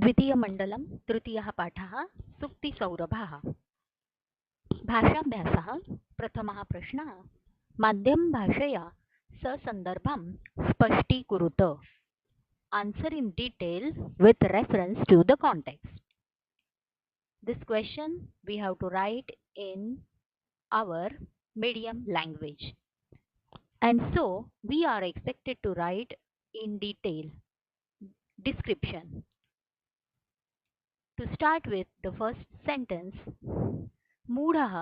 द्वितीयमण्डलं तृतीयः पाठः सुक्तिसौरभः। भाषाभ्यासः। प्रथमः प्रश्नः। माध्यमभाषया ससन्दर्भं स्पष्टीकुरुत। Answer in detail with reference to the context. This question we have to write in our medium language. And so we are expected to write in detail description. To start with the first sentence, मूढ़ः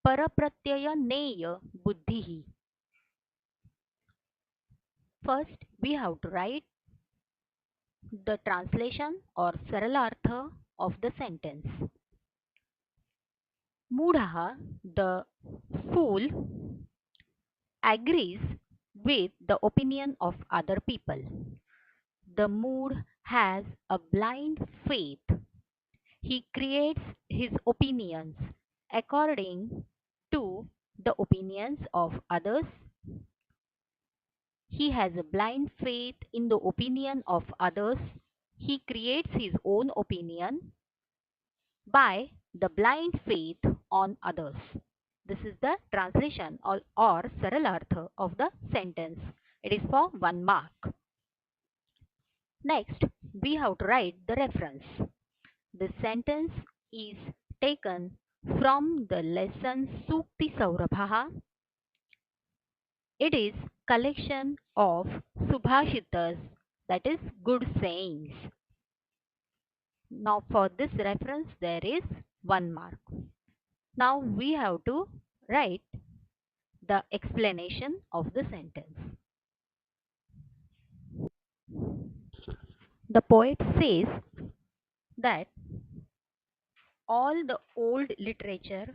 परप्रत्ययनेय बुद्धिः. First, we have to write the translation or saralartha of the sentence. Mudha, the fool, agrees with the opinion of other people. The mood has a blind faith. He creates his opinions according to the opinions of others. He has a blind faith in the opinion of others. He creates his own opinion by the blind faith on others. This is the translation or saralartha of the sentence. It is for 1 mark. Next, we have to write the reference. The sentence is taken from the lesson Suktisaurabh. It is collection of subhashitas, that is good sayings. Now for this reference there is 1 mark. Now we have to write the explanation of the sentence. The poet says that all the old literature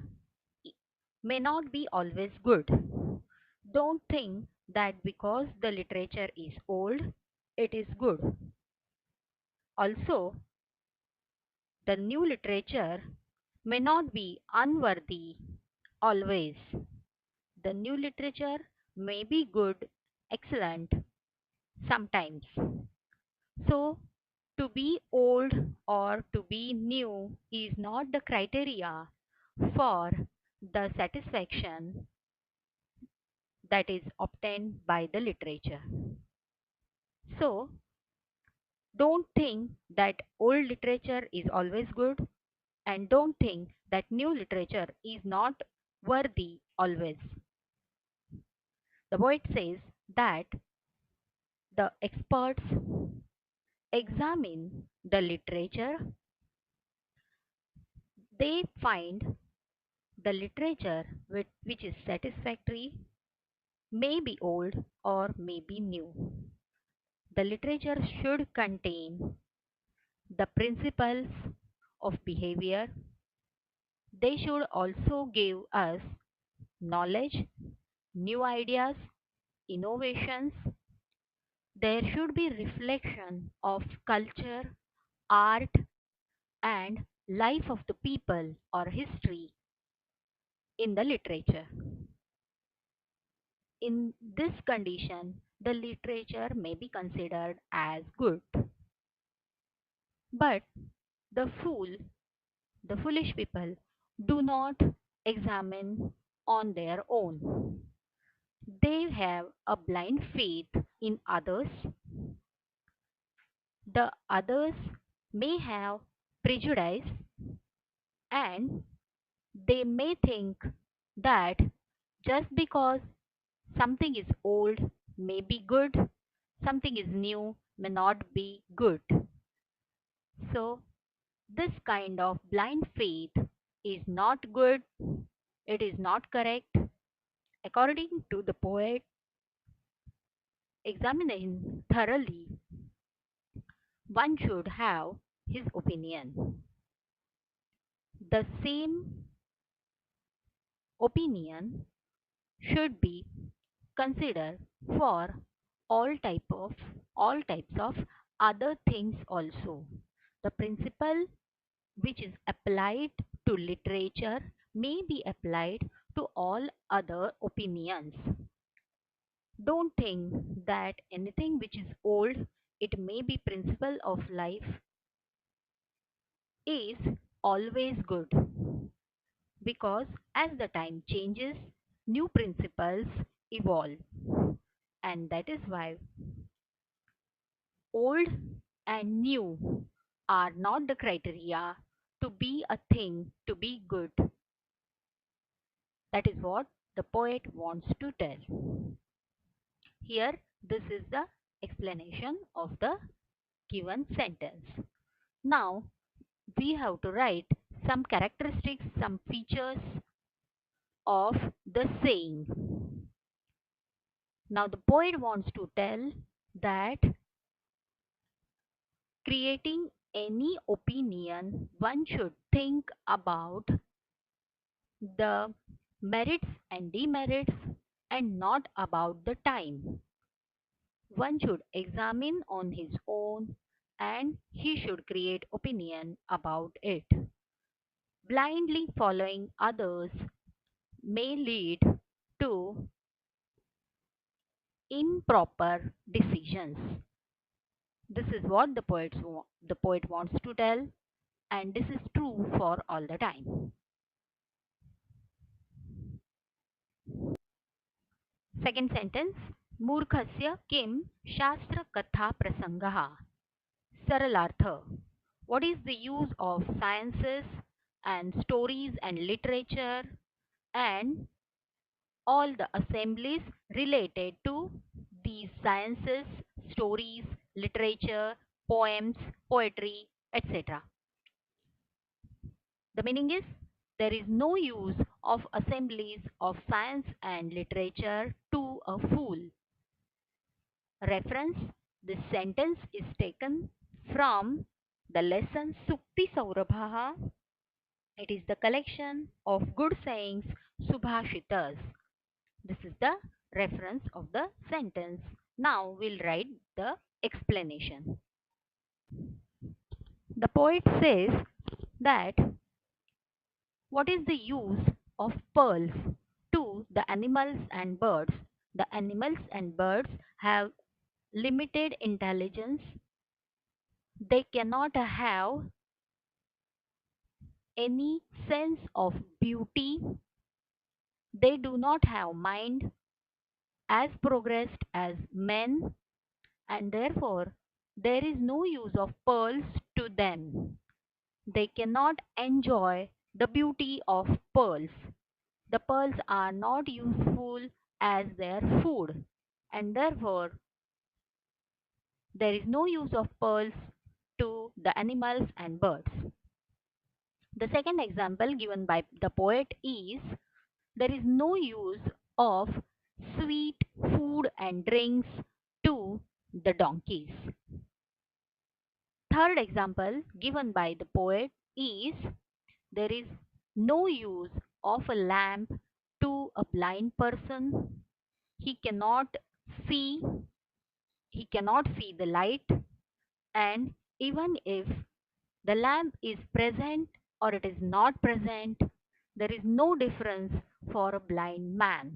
may not be always good. Don't think that because the literature is old, it is good. Also, the new literature may not be unworthy always. The new literature may be good, excellent sometimes. So, to be old or to be new is not the criteria for the satisfaction that is obtained by the literature. So, don't think that old literature is always good, and don't think that new literature is not worthy always. The poet says that the experts examine the literature. They find the literature which is satisfactory may be old or may be new. The literature should contain the principles of behavior. They should also give us knowledge, new ideas, innovations. There should be reflection of culture, art, and life of the people or history in the literature. In this condition, the literature may be considered as good. But the foolish people do not examine on their own. They have a blind faith in others. The others may have prejudice and they may think that just because something is old may be good, something is new may not be good. So, this kind of blind faith is not good, it is not correct. According to the poet, examining thoroughly, one should have his opinion. The same opinion should be considered for all types of other things also. The principle which is applied to literature may be applied to all other opinions. Don't think that anything which is old, it may be principle of life is always good because as the time changes, new principles evolve. And that is why old and new are not the criteria to be a thing to be good. That is what the poet wants to tell. Here, this is the explanation of the given sentence. Now, we have to write some characteristics, some features of the saying. Now, the poet wants to tell that creating any opinion, one should think about the merits and demerits and not about the time. One should examine on his own and he should create opinion about it. Blindly following others may lead to improper decisions. This is what the poet wants to tell, and this is true for all the time. Second sentence, मूर्खस्य किम शास्त्र कथा प्रसंगः. Saralartha. What is the use of sciences and stories and literature and all the assemblies related to these sciences, stories, literature, poems, poetry, etc. The meaning is there is no use of assemblies of science and literature to a fool. Reference, this sentence is taken from the lesson Suktisaurabh. It is the collection of good sayings, Subhashitas. This is the reference of the sentence. Now we'll write the explanation. The poet says that what is the use of pearls to the animals and birds? The animals and birds have limited intelligence. They cannot have any sense of beauty. They do not have mind as progressed as men, and therefore there is no use of pearls to them. They cannot enjoy the beauty of pearls. The pearls are not useful as their food, and therefore there is no use of pearls to the animals and birds. The second example given by the poet is there is no use of sweet food and drinks to the donkeys. Third example given by the poet is there is no use of a lamp to a blind person. He cannot see, he cannot see the light, and even if the lamp is present or it is not present, there is no difference for a blind man.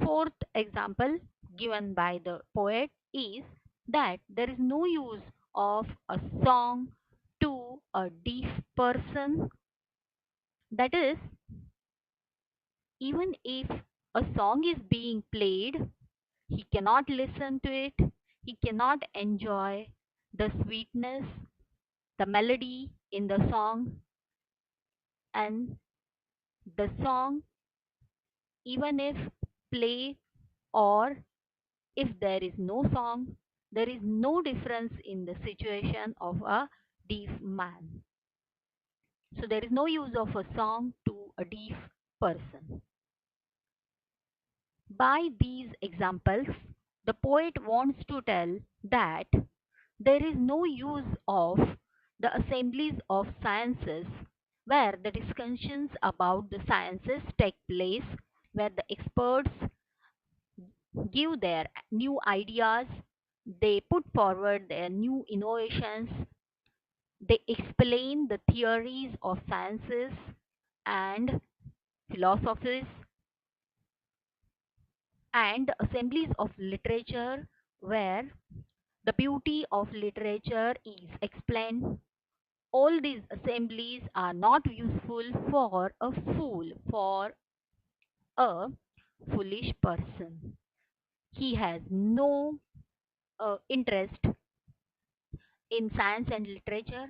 Fourth example given by the poet is that there is no use of a song to a deaf person. That is, even if a song is being played, he cannot listen to it, he cannot enjoy the sweetness, the melody in the song, and the song, even if play or if there is no song, there is no difference in the situation of a deaf man. So there is no use of a song to a deaf person. By these examples, the poet wants to tell that there is no use of the assemblies of sciences where the discussions about the sciences take place, where the experts give their new ideas, they put forward their new innovations, they explain the theories of sciences and philosophies and assemblies of literature where the beauty of literature is explained. All these assemblies are not useful for a fool, for a foolish person. He has no interest in science and literature.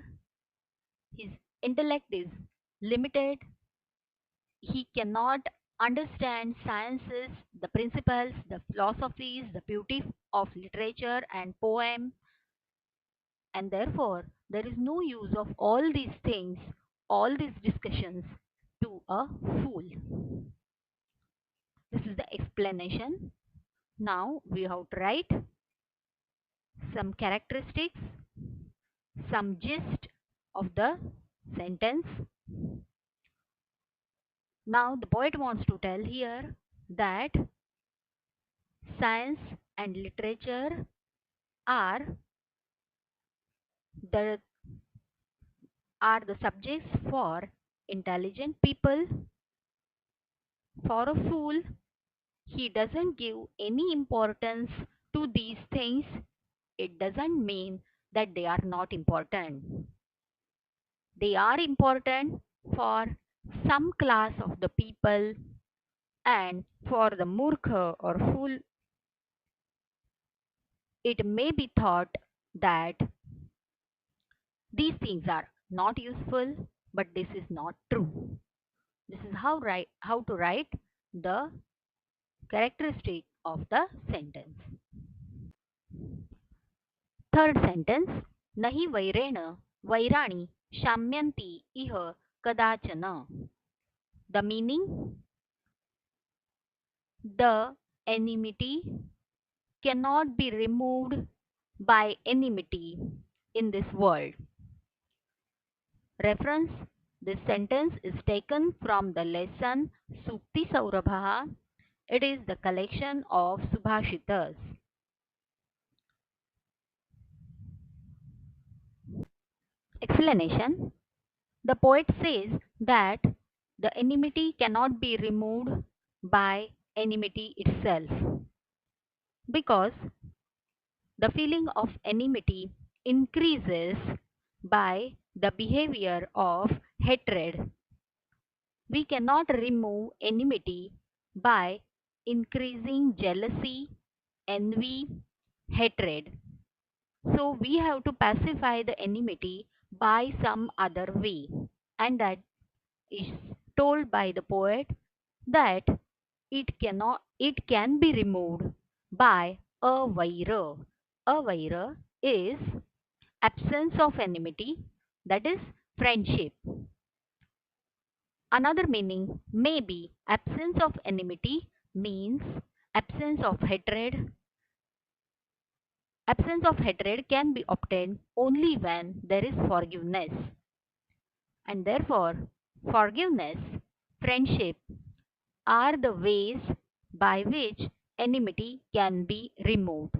His intellect is limited. He cannot understand sciences, the principles, the philosophies, the beauty of literature and poem, and therefore there is no use of all these things, all these discussions to a fool. This is the explanation. Now we have to write some characteristics, some gist of the sentence. Now the poet wants to tell here that science and literature are the subjects for intelligent people. For a fool, he doesn't give any importance to these things. It doesn't mean that they are not important. They are important for some class of the people, and for the murkha or fool, it may be thought that these things are not useful, but this is not true. This is how to write the characteristic of the sentence. Third sentence, nahi vairena vairani shamyanti iha kadachana. The meaning, the enmity cannot be removed by enmity in this world. Reference, this sentence is taken from the lesson Suktisaurabh. It is the collection of Subhashitas. Explanation, the poet says that the enmity cannot be removed by enmity itself, because the feeling of enmity increases by the behavior of hatred. We cannot remove enmity by increasing jealousy, envy, hatred. So we have to pacify the enmity by some other way. And that is told by the poet that it can be removed by a vaira. A vaira is absence of enmity, that is friendship. Another meaning may be absence of enmity means absence of hatred. Absence of hatred can be obtained only when there is forgiveness. And therefore, forgiveness, friendship are the ways by which enmity can be removed.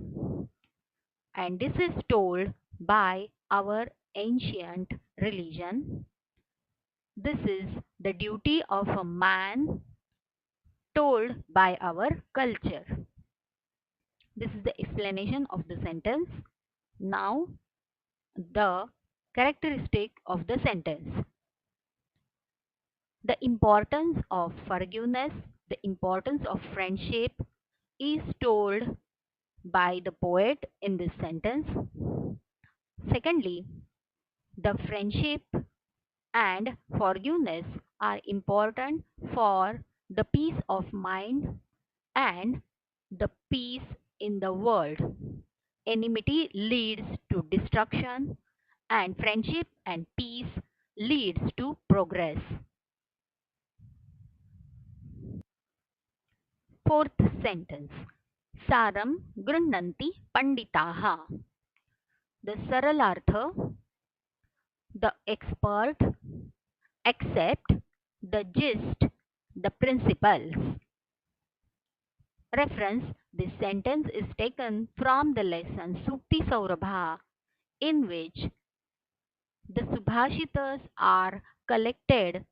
And this is told by our ancient religion. This is the duty of a man told by our culture. This is the explanation of the sentence. Now, the characteristic of the sentence. The importance of forgiveness, the importance of friendship is told by the poet in this sentence. Secondly, the friendship and forgiveness are important for the peace of mind and the peace in the world. Enmity leads to destruction, and friendship and peace leads to progress. Fourth sentence, Saram Grunanti Panditaha. The Saralartha, the expert accept the gist, the principles. Reference, this sentence is taken from the lesson Suktisaurabh, in which the Subhashitas are collected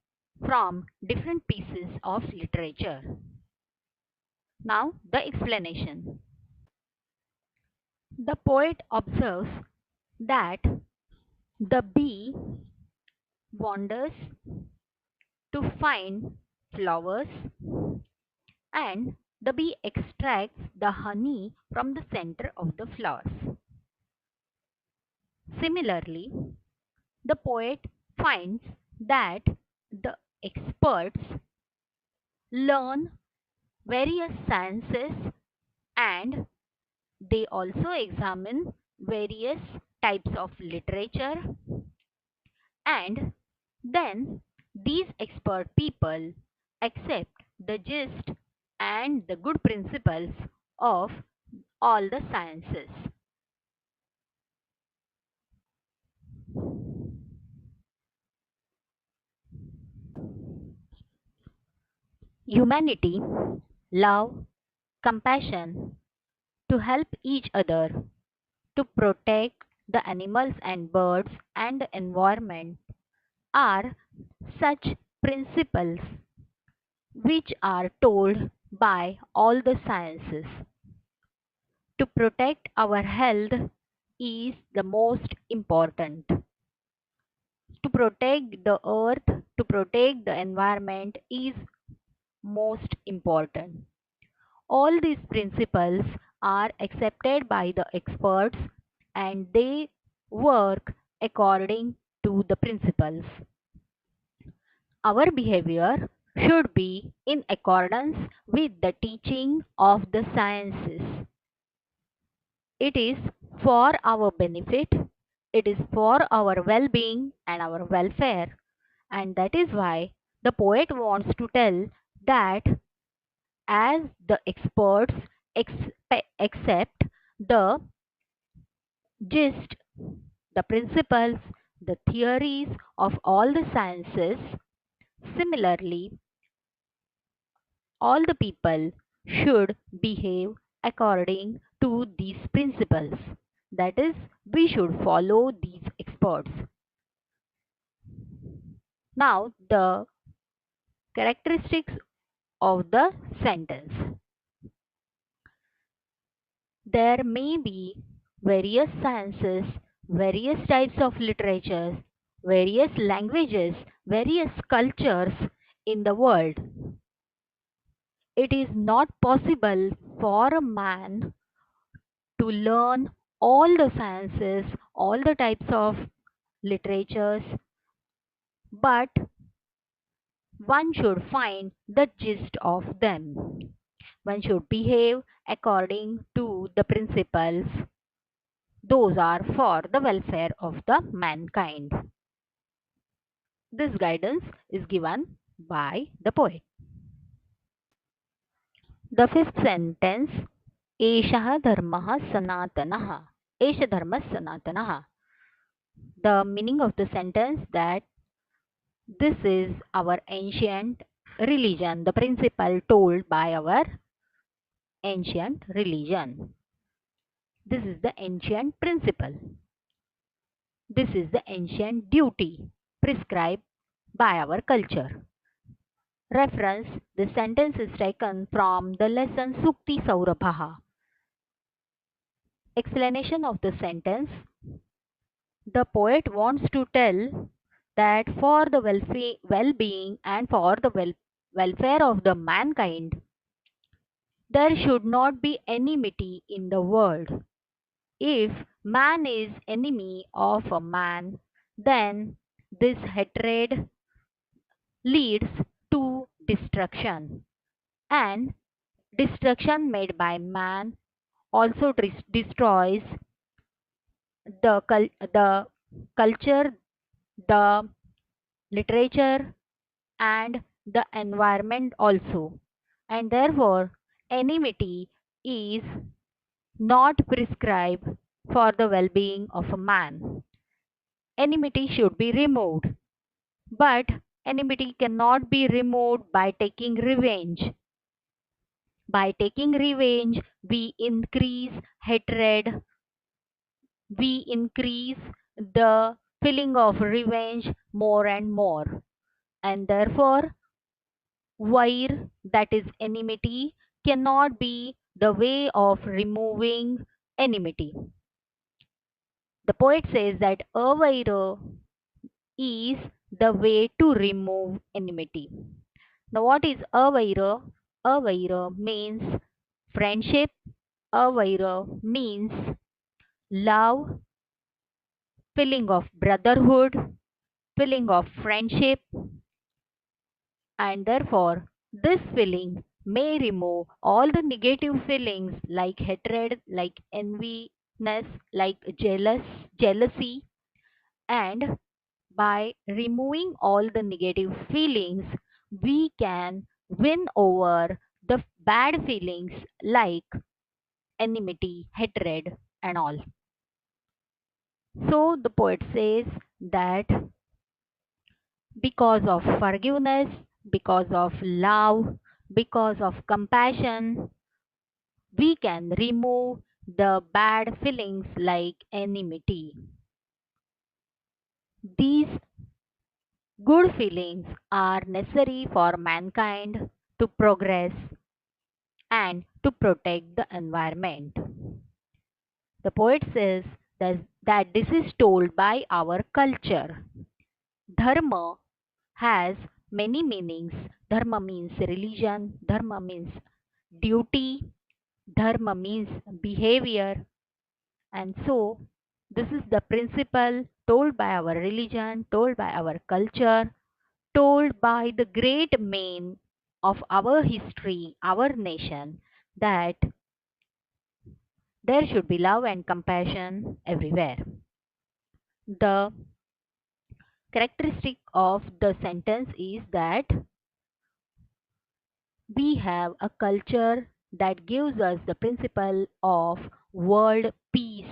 from different pieces of literature. Now the explanation. The poet observes that the bee wanders to find flowers, and the bee extracts the honey from the center of the flowers. Similarly, the poet finds that the experts learn various sciences, and they also examine various types of literature, and then these expert people accept the gist and the good principles of all the sciences. Humanity, love, compassion, to help each other, to protect the animals and birds and the environment are such principles which are told by all the sciences. To protect our health is the most important. To protect the earth, to protect the environment is most important. All these principles are accepted by the experts and they work according to the principles. Our behavior should be in accordance with the teaching of the sciences. It is for our benefit, it is for our well being and our welfare, and that is why the poet wants to tell that as the experts accept the gist, the principles, the theories of all the sciences, similarly, all the people should behave according to these principles. That is, we should follow these experts. Now, the characteristics of the sentence. There may be various sciences, various types of literature, various languages, various cultures in the world. It is not possible for a man to learn all the sciences, all the types of literatures, but one should find the gist of them. One should behave according to the principles. Those are for the welfare of the mankind. This guidance is given by the poet. The fifth sentence, Eshaha dharmaha sanatanaha. Esha dharma sanatanaha. The meaning of the sentence that this is our ancient religion, the principle told by our ancient religion. This is the ancient principle. This is the ancient duty prescribed by our culture. Reference, the sentence is taken from the lesson Suktisaurabh. Explanation of the sentence. The poet wants to tell that for the well-being and for the welfare of the mankind, there should not be enmity in the world. If man is enemy of a man, then this hatred leads to destruction, and destruction made by man also destroys the culture, the literature, and the environment also. And therefore, enmity is not prescribed for the well being of a man. Enmity should be removed, but enmity cannot be removed by taking revenge. By taking revenge, we increase hatred, we increase the feeling of revenge more and more. And therefore, vair, that is enmity, cannot be the way of removing enmity. The poet says that avaira is the way to remove enmity. Now, what is avaira? Avaira means friendship. Avaira means love, feeling of brotherhood, feeling of friendship, and therefore this feeling may remove all the negative feelings like hatred, like enviness, like jealousy, and by removing all the negative feelings, we can win over the bad feelings like enmity, hatred, and all. So the poet says that because of forgiveness, because of love, because of compassion, we can remove the bad feelings like enmity. These good feelings are necessary for mankind to progress and to protect the environment. The poet says that this is told by our culture. Dharma has many meanings. Dharma means religion, dharma means duty, dharma means behavior, and so this is the principle told by our religion, told by our culture, told by the great men of our history, our nation, that there should be love and compassion everywhere. The characteristic of the sentence is that we have a culture that gives us the principle of world peace.